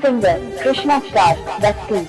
Singer Krishna Star Vastu.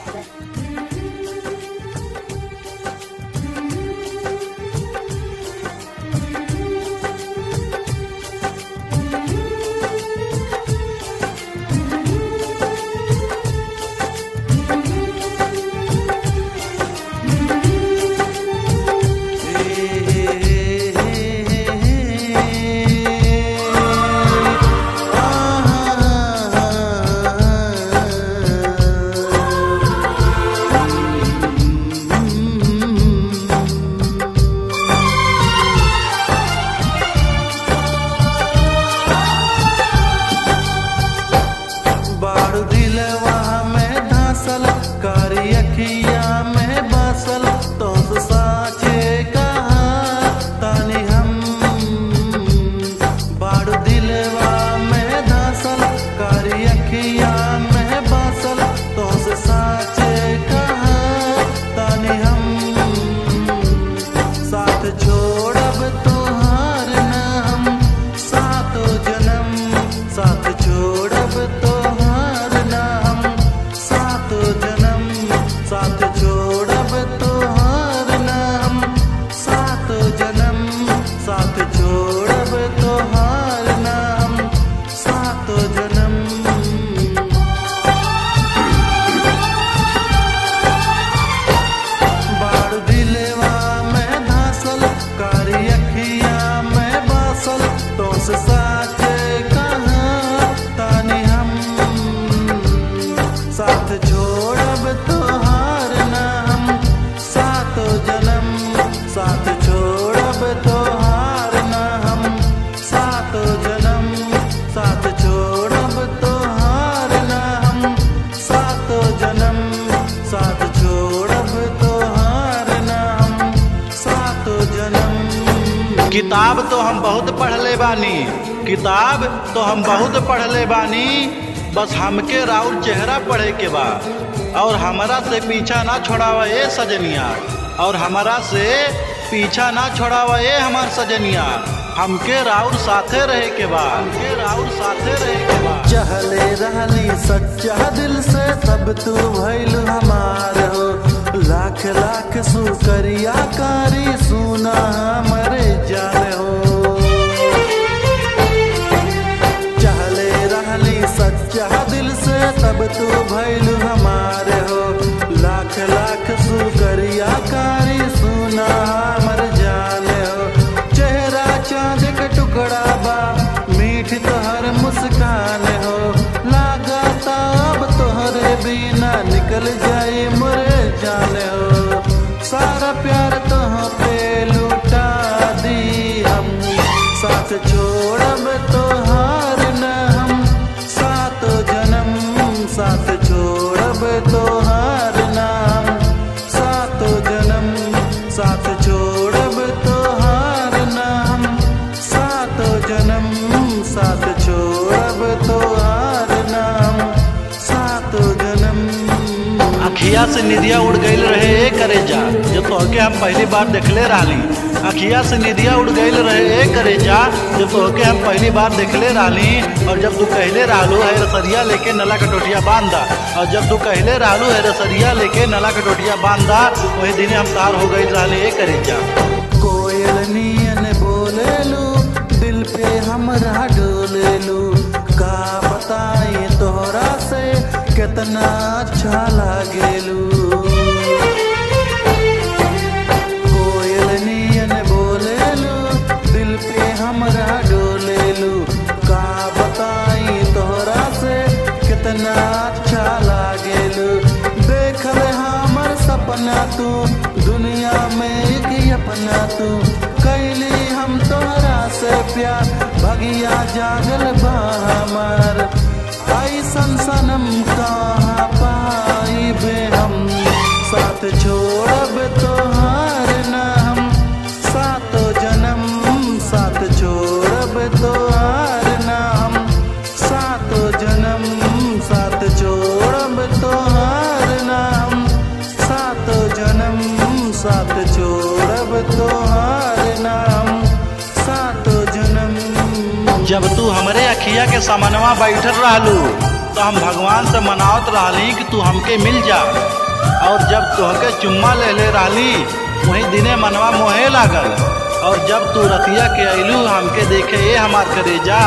किताब तो हम बहुत पढ़ले बानी, किताब तो हम बहुत पढ़ले बानी, बस हमके राउर चेहरा पढ़े के बा। और हमारा से पीछा ना छोड़ावा ए सजनिया, और हमारा से पीछा ना छोड़ावा ए हमार सजनिया। हमके राउर साथे रहे के बा, हमके राउर साथे रहे के बा। चहले रहली सच्चा दिल से तब तू भइल हमार हो। लाख लाख शुक्रिया कारी सुना हमरे जान हो। चहले रहली सच्चा दिल से तब तू भइल हमार हो। लाख लाख शुक्रिया कारी सुना हमर जान हो। चेहरा चांद के टुकड़ा बा, मीठ तोहर मुस्कान हो। लागता अब तोहरे बिना निकल जाए मोरे जान हो। सारा प्यार तोह पे लुटा दी हम, साथ छोड़ब तोहार न हम। सात जन्म साथ छोड़ब तोहार न हम। सात जन्म साथ छोड़ब तोहार न हम। सात जन्म साथ छोड़ब तोहार न हम। सात जन्म। अखिया से निदिया उड़ गईल रहे ए करेजा, जो तोहके हम पहली बार देखले रहली। अखिया से निदिया उड़ गईल रहे ए करेजा, जो तोहके हम पहली बार देखले रहली। और जब तू कहले रहलू है रसरिया लेके नला कटोटिया बांधा, और जब तू कहले रहलू है रसरिया लेके नला कटोटिया बांधा, वही दिने हम तार हो गईल रहले ए करेजा। कोयल नियन बोलेलू, दिल पे हमरा डोलेलू। का बताई तोहरा से कितना अच्छा लागेलू। कोयल नियन बोलेलू, दिल पे हमरा डोलेलू। का बताई तोहरा से कितना अच्छा लागेलू। देखल हमर सपना तू, दुनिया में एक अपना तू। कैली हम तोहरा से प्यार, भगिया जागल बा हमार। ऐसन सनम कहाँ पाइबे हम, साथ छोड़ब तोहार न हम। सात जन्म साथ छोड़ब तोहार न हम। सात जन्म साथ छोड़ब तोहार न हम। सात जन्म साथ छोड़ब तोहार न हम। सात जन्म। जब तू हमरे अखिया के सामनवा बैठल रहलू, तो हम भगवान से मनावत रहली कि तू हमके मिल जा। और जब तोहके चुम्मा ले रहली वहीं दिने मनवा मोहे लागल। और जब तू रतिया के अइलू हमके देखे ये हमार करेजा,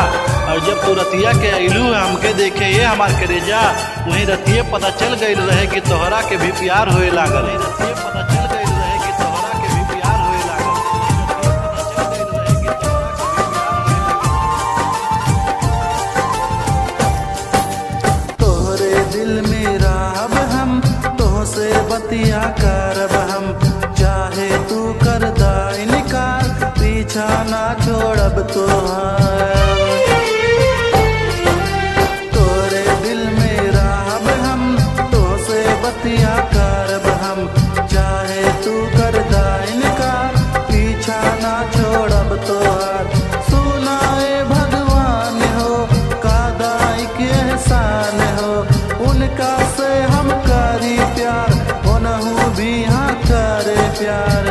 और जब तू रतिया के अइलू हमके देखे ये हमार करेजा, वहीं रतिये पता चल गईल रहे कि तोहरा के भी प्यार होए लागल। रतिये पता चल गईल रहे कि तोहरा के भी प्यार होए लागल। तोहरे दिल में राब हम तोहसे बतिया करब हम, चाहे तू कर दा इनकार पीछा ना छोड़ब तोहार। तोरे दिल में राब हम तोहसे बतिया करब हम, चाहे तू कर दा इनकार पीछा ना छोड़ब तोहार। सुनाए भगवान हो कादाई के एहसान हो, उनका से हम करी प्यार उनहु भी हाँ करे प्यार।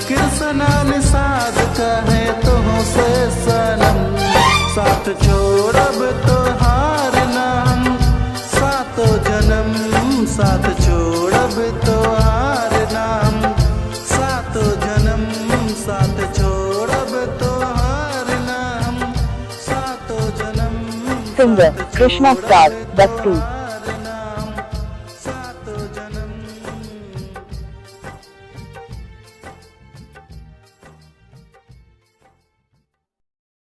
कृष्णा निषाद कहे तुमसे सनम, साथ छोड़ब तोहार नाम सातो जन्म, साथ छोड़ब तोहार नाम सातो जन्म, साथ छोड़ब तोहार नाम सातो जन्म। Singer Krishna Star, Basti.